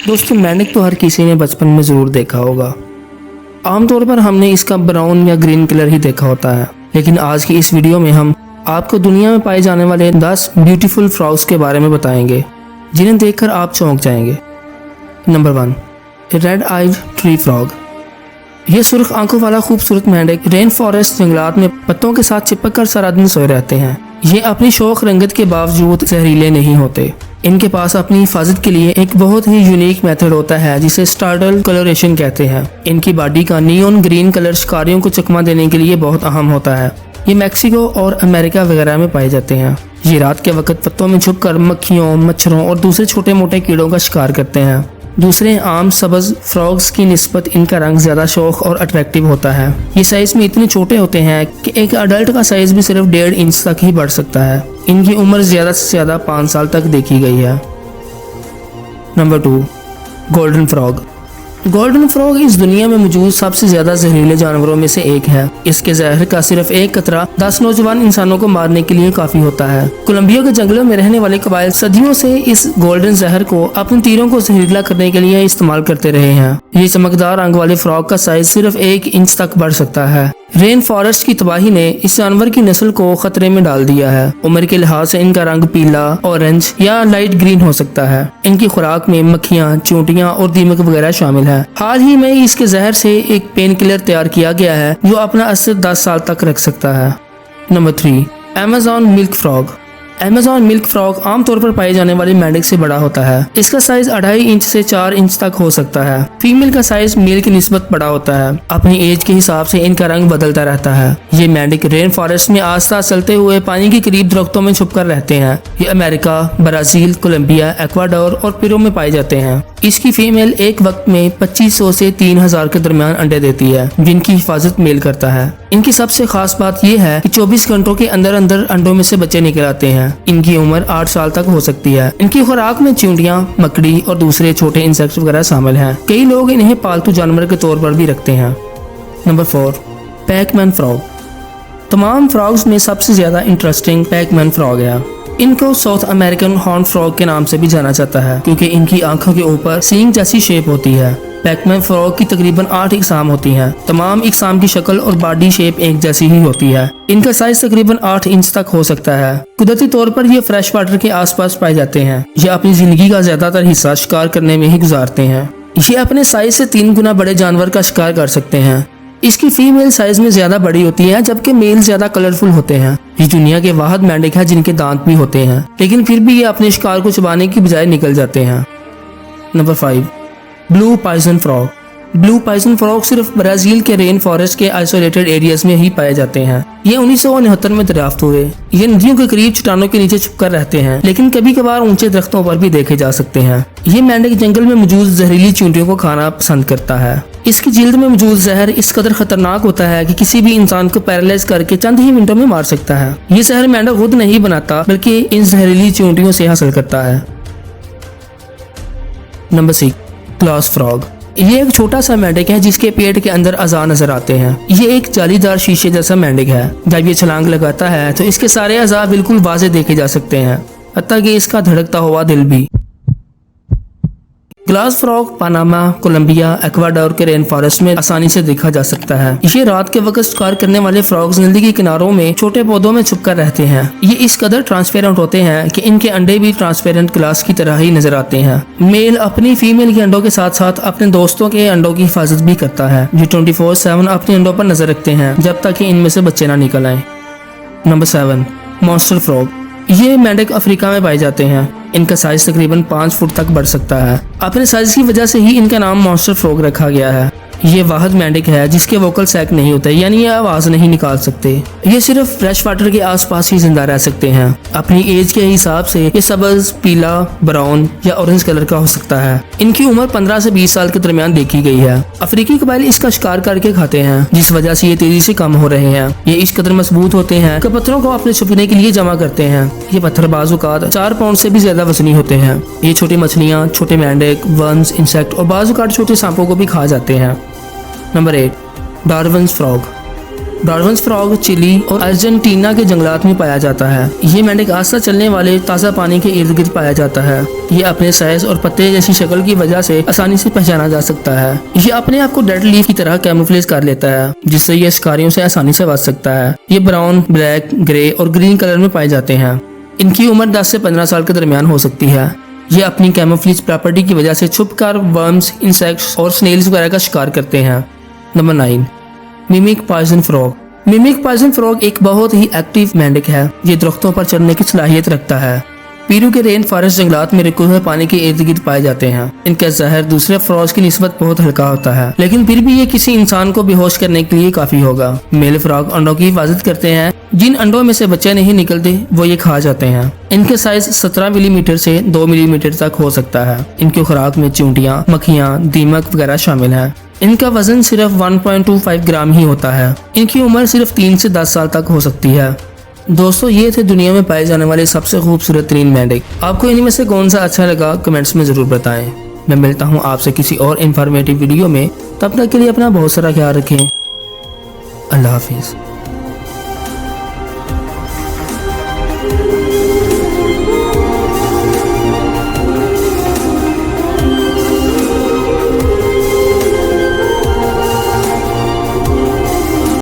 दोस्तों मेंढक तो हर किसी ने बचपन में ज़रूर देखा होगा। आमतौर पर हमने इसका ब्राउन या ग्रीन कलर ही देखा होता है, लेकिन आज की इस वीडियो में हम आपको दुनिया में पाए जाने वाले 10 ब्यूटीफुल फ्रॉग्स के बारे में बताएंगे जिन्हें देखकर आप चौंक जाएंगे। Number 1, red eyed tree frog. यह सुर्ख आंखों वाला खूबसूरत मेंढक रेन फॉरेस्ट जंगलात में पत्तों के साथ चिपक कर सारा दिन सोए रहते हैं। ये अपनी शौक रंगत के बावजूद जहरीले नहीं होते। इनके पास अपनी हिफाजत के लिए एक बहुत ही यूनिक मेथड होता है जिसे स्टार्टल कलरेशन कहते हैं। इनकी बॉडी का नियॉन ग्रीन कलर शिकारियों को चकमा देने के लिए बहुत अहम होता है। ये मैक्सिको और अमेरिका वगैरह में पाए जाते हैं। ये रात के वक्त पत्तों में छुपकर मक्खियों, मच्छरों और दूसरे छोटे मोटे कीड़ों का शिकार करते हैं। दूसरे आम सब्ज फ्रॉग्स की निस्बत इनका रंग ज्यादा शौक और अट्रैक्टिव होता है। ये साइज में इतने छोटे होते हैं कि एक अडल्ट का साइज भी सिर्फ 1.5 इंच तक ही बढ़ सकता है। इनकी उम्र ज्यादा से ज्यादा 5 साल तक देखी गई है। Number 2, golden frog. Golden frog इस दुनिया में मौजूद सबसे ज्यादा जहरीले जानवरों में से एक है। इसके जहर का सिर्फ एक कतरा 10 नौजवान इंसानों को मारने के लिए काफी होता है। कोलंबिया के जंगलों में रहने वाले कबाइल सदियों से इस गोल्डन जहर को अपने तीरों को जहरीला करने के लिए इस्तेमाल करते रहे हैं। ये चमकदार रंग वाले फ्रॉग का साइज सिर्फ 1 इंच तक बढ़ सकता है। रेन फॉरेस्ट की तबाही ने इस जानवर की नस्ल को खतरे में डाल दिया है। उम्र के लिहाज से इनका रंग पीला, ऑरेंज या लाइट ग्रीन हो सकता है। इनकी खुराक में मक्खियाँ, चूंटियाँ और दीमक वगैरह शामिल है। हाल ही में इसके जहर से एक पेन किलर तैयार किया गया है जो अपना असर 10 साल तक रख सकता है। Number 3, Amazon milk frog. Amazon milk frog आमतौर पर पाए जाने वाले मेंढक से बड़ा होता है। इसका साइज 2.5 इंच से 4 इंच तक हो सकता है। फीमेल का साइज मेल की निस्बत बड़ा होता है। अपनी एज के हिसाब से इनका रंग बदलता रहता है। ये मेंढक रेन फॉरेस्ट में आस्था चलते हुए पानी के करीब दरख्तों में छुपकर रहते हैं। ये अमेरिका, ब्राजील, कोलंबिया, एक्वाडोर और पेरू में पाए जाते हैं। इसकी फीमेल एक वक्त में 2500 से 3000 के दरमियान अंडे देती है, जिनकी हिफाजत मेल करता है। इनकी सबसे खास बात यह है कि 24 घंटों के अंदर अंदर अंडों में से बच्चे निकल आते हैं। इनकी उम्र 8 साल तक हो सकती है। इनकी खुराक में चींटियां, मकड़ी और दूसरे छोटे इंसेक्ट्स वगैरह शामिल हैं। कई लोग इन्हें पालतू जानवर के तौर पर भी रखते हैं। Number 4, Pac-Man frog. तमाम फ्रॉग्स में सबसे ज्यादा इंटरेस्टिंग पैकमैन फ्रॉग है। इनको साउथ अमेरिकन हॉर्न फ्रॉग के नाम से भी जाना जाता है क्योंकि इनकी आंखों के ऊपर सींग जैसी शेप होती है। पैकमैन फ्रॉग की तकरीबन 8 इकसाम होती हैं। तमाम इकसाम की शक्ल और बॉडी शेप एक जैसी ही होती है। इनका साइज तकरीबन 8 इंच तक हो सकता है। कुदरती तौर पर ये फ्रेश वाटर के आसपास पाए जाते हैं। ये अपनी जिंदगी का ज्यादातर हिस्सा शिकार करने में ही गुजारते हैं। ये अपने साइज से 3 गुना बड़े जानवर का शिकार कर सकते हैं। इसकी फीमेल साइज में ज्यादा बड़ी होती है जबकि मेल ज्यादा कलरफुल होते हैं। ये दुनिया के वाहिद मेंढक है जिनके दांत भी होते हैं, लेकिन फिर भी ये अपने शिकार को चबाने की बजाय निकल जाते हैं। Number 5, blue poison frog. Blue poison frog सिर्फ ब्राजील के रेन फॉरेस्ट के आइसोलेटेड एरियाज में ही पाए जाते हैं। ये 1969 में दरियाफ्त हुए। ये नदियों के करीब चट्टानों के नीचे छुपकर रहते हैं, लेकिन कभी कभार ऊंचे दरख्तों पर भी देखे जा सकते हैं। ये मेंढक जंगल में मौजूद जहरीली चींटियों को खाना पसंद करता है। इसकी जिल्द में मौजूद जहर इस कदर खतरनाक होता है कि किसी भी इंसान को पैरालाइज करके चंद ही मिनटों में मार सकता है। ये जहर मेंढक खुद नहीं बनाता बल्कि इन जहरीली चींटियों से हासिल करता है। Number 6, glass frog. ये एक छोटा सा मेंढक है जिसके पेट के अंदर अज़ा नजर आते हैं। ये एक जालीदार शीशे जैसा मेंढक है। जब ये छलांग लगाता है तो इसके सारे अज़ा बिल्कुल वाज़े देखे जा सकते हैं, हत्ता कि इसका धड़कता हुआ दिल भी। Glass frog Panama, Colombia, Ecuador के रेन फॉरेस्ट में आसानी से देखा जा सकता है। ये रात के वक्त शिकार करने वाले फ्रॉग्स नदी के किनारों में छोटे पौधों में छुपकर रहते हैं। ये इस कदर ट्रांसपेरेंट होते हैं कि इनके अंडे भी ट्रांसपेरेंट ग्लास की तरह ही नजर आते हैं। मेल अपनी फीमेल के अंडों के साथ साथ अपने दोस्तों के अंडों की हिफाजत भी करता है। ये 24/7 अपने अंडों पर नजर रखते हैं जब तक कि इनमें से बच्चे ना निकल आए। Number 7, monster frog. ये मेंढक अफ्रीका में पाए जाते हैं। इनका साइज तकरीबन 5 फुट तक बढ़ सकता है। अपने साइज की वजह से ही इनका नाम मॉन्स्टर फ्रॉग रखा गया है। ये वाहिद मेंढक है जिसके वोकल सैक नहीं होते, यानी ये आवाज नहीं निकाल सकते। ये सिर्फ फ्रेश वाटर के आसपास ही जिंदा रह सकते हैं। अपनी एज के हिसाब से ये सब्ज, पीला, ब्राउन या ऑरेंज कलर का हो सकता है। इनकी उम्र 15 से 20 साल के दरमियान देखी गई है। अफ्रीकी कबाइल इसका शिकार करके खाते हैं, जिस वजह से ये तेजी से कम हो रहे हैं। ये इस कदर मजबूत होते हैं कि पत्थरों को अपने छुपने के लिए जमा करते हैं। ये पत्थर बाजुकात 4 पाउंड से भी ज्यादा वजनी होते हैं। ये छोटी मछलियाँ, छोटे मेंढक, वर्म्स, इंसेक्ट और बाजुकात छोटे सांपों को भी खा जाते हैं। Number 8, Darwin's frog. Dolphin frog Chile और अर्जेंटीना के जंगलात में पाया जाता है। ये मेंढक आस्था चलने वाले ताज़ा पानी के इर्द गिर्द पाया जाता है। ये अपने साइज और पत्ते जैसी शक्ल की वजह से आसानी से पहचाना जा सकता है। ये अपने आप को डेड लीफ की तरह कैमोफ्लेज कर लेता है, जिससे ये शिकारियों से आसानी से बच सकता है। ये ब्राउन, ब्लैक, ग्रे और ग्रीन कलर में पाए जाते हैं। इनकी उम्र 10 से 15 साल के दरमियान हो सकती है। ये अपनी कैमोफ्लेज प्रॉपर्टी की वजह से छुपकर वर्म्स, इंसेक्ट्स और स्नेल्स वगैरह का शिकार करते हैं। Number 9, mimic poison frog. Mimic poison frog एक बहुत ही एक्टिव मेंढक है। ये दरख्तों पर चढ़ने की सलाहियत रखता है। पीरू के रेन फॉरेस्ट जंगलात में रुके हुए पानी के इर्द गिर्द पाए जाते हैं। इनका जहर दूसरे फ्रॉग्स की निस्बत बहुत हल्का होता है, लेकिन फिर भी ये किसी इंसान को बेहोश करने के लिए काफी होगा। मेल फ्रॉग अंडों की हिफाजत करते हैं। जिन अंडों में से बच्चे नहीं निकलते वो ये खा जाते हैं। इनके साइज 17 मिलीमीटर से 2 मिलीमीटर तक हो सकता है। इनकी खुराक में चींटियां, मक्खियां, दीमक वगैरह शामिल है। इनका वजन सिर्फ 1.25 ग्राम ही होता है। इनकी उम्र सिर्फ 3 से 10 साल तक हो सकती है। दोस्तों, ये थे दुनिया में पाए जाने वाले सबसे खूबसूरत तरीन मेंढक। आपको इनमें से कौन सा अच्छा लगा कमेंट्स में जरूर बताएं। मैं मिलता हूँ आपसे किसी और इन्फॉर्मेटिव वीडियो में। तब तक के लिए अपना बहुत सारा ख्याल रखें। अल्लाह हाफिज।